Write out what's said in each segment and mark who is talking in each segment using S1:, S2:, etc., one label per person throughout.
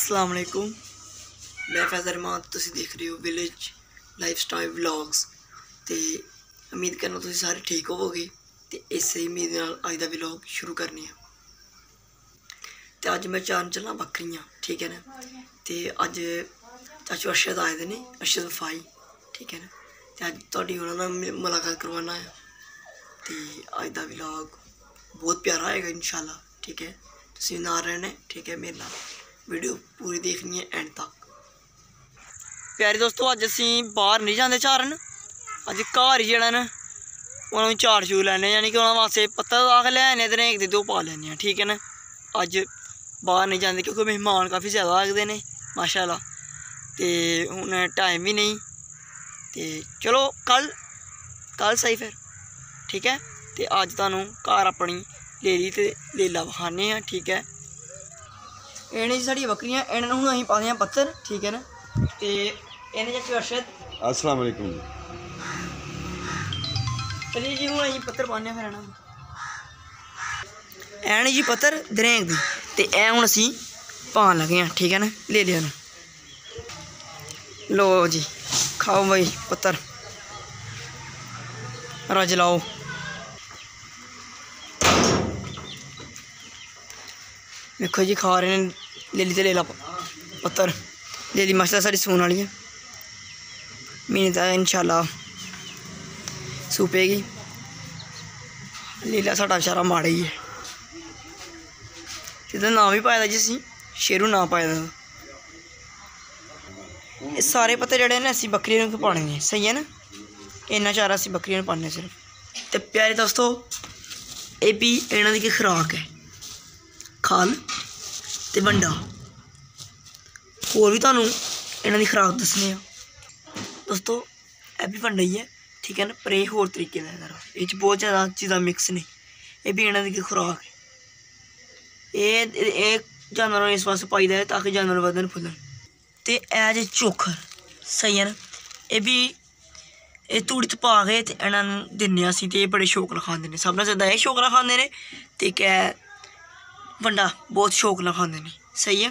S1: अस्सलाम वालेकुम, मैं फैज़ल रहमान, तुसीं देख रहे हो विलेज लाइफस्टाइल व्लॉग्स। तो उम्मीद करना तुसीं सारे ठीक होवोगे। तो इस उम्मीद नाल अज दा व्लॉग शुरू करने हैं। तो अज मैं चारन चलना बकरियां, ठीक है ना। तो अज चाचू अरशद आए दे ने, अरशद वफाई, ठीक है ना। तो अज तुहाडी उन्हां नाल मुलाकात करवाना है। तो अज दा व्लॉग बहुत प्यारा आएगा इंशाल्लाह, ठीक है। तुसीं नाल रहना, ठीक है। मेरे नाल वीडियो पूरी देखनी है एंड तक। प्यारे दोस्तों, अज असी बाहर नहीं जाते चारन, अज घर ही जेड़ा ना उन्होंने चार चूर लैने, यानी कि उन्होंने वास्ते पत्ता आख लैने ते एक दो पा लैने, ठीक है ना। अज बाहर नहीं जाते क्योंकि मेहमान काफ़ी ज़्यादा आगदे ने माशाल्लाह। तो हूँ टाइम भी नहीं, तो चलो कल सही फिर, ठीक है। तो अज तुहानूं घर अपनी लेली ते लेला विखाने हैं, ठीक है। इन्हें साढ़िया बकरियां, इन्हें हूँ अं पा दें पत्थर, ठीक है ना। तो इन्हें चाचू अरशद
S2: अस्सलाम वालेकुम।
S1: चलिए जी, हूँ अं पत्थर पाने फिर एन जी पत्थर दरेंग दी। तो यह हूँ असी पान लगे हैं, ठीक है ना, ले लिया ना। लो जी, खाओ भाई पत्थर, रज लाओ। देखो जी, खा रहे हैं लेली ते लेला पत्थर। लेली माशा साड़ी सून वाली है, महीने तक इंशाल्लाह सूपेगी। लीला साढ़ा बेचारा माड़ा ही है, एह्दा नाम भी पाए दा जी असीं, शेरू नाम पाए दा। एह् सारे पत्ते जेह्ड़े ने असीं बकरियां नूं पाने ने, सही है ना। इन्ना चारा असीं बकरियां नूं पाने सिर्फ। ते प्यारे दोस्तों, एह् भी इन्हां दी खुराक है, खल ते वंडा। होर भी तुहानूं इन्हां दी खुराक दस्सने आं दोस्तों। एह् भी वंडा ही है, ठीक है ना, पर एह् होर तरीके दा है। इस बहुत ज़्यादा चीज़ां मिक्स ने। एह् भी इन्हां दी खुराक है। एह् जानवरां इस वास्ते पाई दा है ताकि जानवर बधन फुल्लन। ते एह् जे चोखर, सही है ना। एह् भी एह् धूड़ी च पा के ते इन्हां नूं दिन्ने असीं, ते एह् बड़े शौक नाल खांदे ने। सब नां ज़्यादा एह् शौक नाल खांदे ने, ते वंडा बहुत शौक नाल खांदे ने, सही है।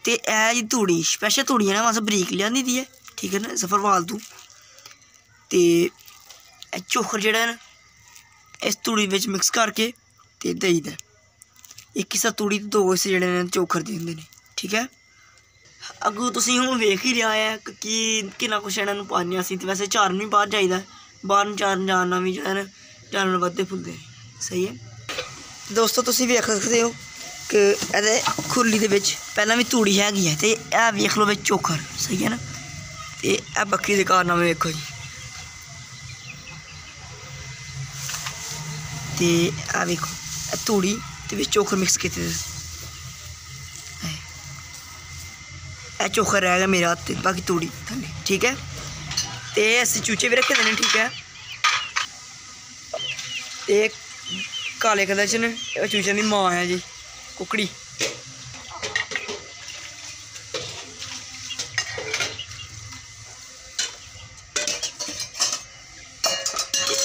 S1: ते एह् जी तूड़ी स्पैशल तूड़ी है ना, असें बरीक लिआंदी दी है, ठीक है ना, सफरवाल तू। ते चोखर जेह्ड़ा है ना, इस तूड़ी बिच मिक्स करके ते देई दा। इक हिस्सा तूड़ी ते दो हिस्से जेह्ड़े ने चोखर दे होंदे ने, ठीक है। अग्गों तुसीं हुण वेख ही लिआ है कि किन्ना कुछ इन्हां नूं पान्ने असीं। ते वैसे चारन भी बाहर जाईदा, बाहर चारन जान नाल भी जेह्ड़ा ना जानवर बधदे फुलदे ने, सही है। दोस्तों तुसीं वेख सकदे हो कि एह्दे खुरली दे विच पैह्लां भी तूड़ी हैगी है, ते एह् वेख लो बिच चोखर, सही है ना। ते एह् बकरी दे कारनामे वेखो जी। ते एह् वेखो, एह् तूड़ी ते बिच चोखर मिक्स कीते दे। एह् चोखर रह गया मेरे हत्थ, बाकी तूड़ी थल्ले, ठीक है। ते असीं चूचे भी रखे दे ने, ठीक है। ते काले कलर च न, चूचें दी मां है जी, कुकड़ी।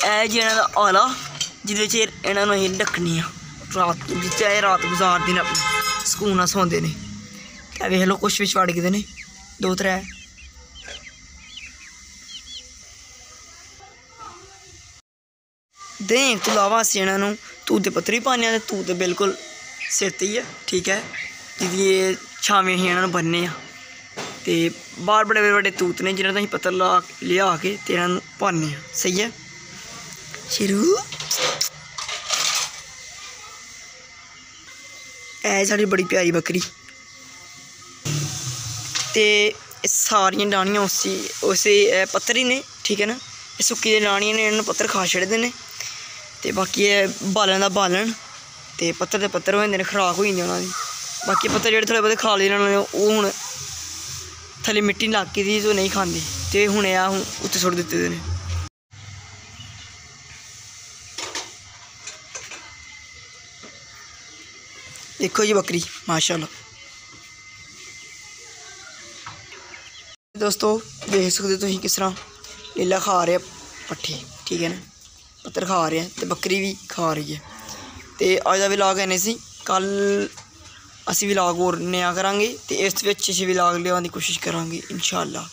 S1: एह् जी इन्हां दा आला, जिहदे च इन्हां नूं असीं रक्खने आं रात, जित्थै एह् रात गुजारदे न अपनी, सकून नाल सौंदे ने। ते वेख लो कुछ बिच वड़ गेदे ने, दो त्रै। देहीं तो इलावा अस इन्हां नूं तूत दे पत्तर भी पान्ने आं, ते तूत ते बिल्कुल सिर ते ही है, ठीक है। जिहदी एह् छावें असीं इन्हां नूं बन्नने आं। ते बाहर बड़े बड़े तूत ने जिन्हां दा असीं पत्तर लिआ के ते इन्हां नूं पान्ने आं, सही है। शेरू ऐ साढ़ी बड़ी प्यारी बकरी। ते सारियां डाह्नियां उसी पत्तर ही ने, ठीक है ना। एह् सुक्की दी डाह्नियां ने, इन्हां पत्तर खा छड़दे ने। ते बाकी एह् बालन दा बालन, ते पत्तर दे पत्तर होई जंदे ने, खराक होई जंदी उन्हां दी। बाकी पत्तर जेह्ड़े थोह्ड़े बहुते खा ले इन्हां ने, ओह् हून थल्ले मिट्टी लाकी दी तो नहीं खांदे, ते हून एह् उत्ते सुट्ट दित्ते दे ने। देखो जी बकरी माशाल्लाह। दोस्तों देख सकते तुसीं किस तरह लीला खा रहे पट्ठे, ठीक है ना, पत्तर खा रहे हैं, तो बकरी भी खा रही है। तो अज का व्लॉग है नहीं सी, कल ਅਸੀਂ ਵਲੌਗ ਹੋਰ ਨया ਕਰਾਂਗੇ ਤੇ ਇਸ ਵਿੱਚ ਅੱਛੇ ਵਲੌਗ ਲਿਆਉਣ ਦੀ ਕੋਸ਼ਿਸ਼ ਕਰਾਂਗੇ इंशाअल्लाह।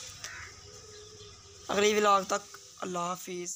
S1: अगले वलॉग तक अल्लाह हाफिज़।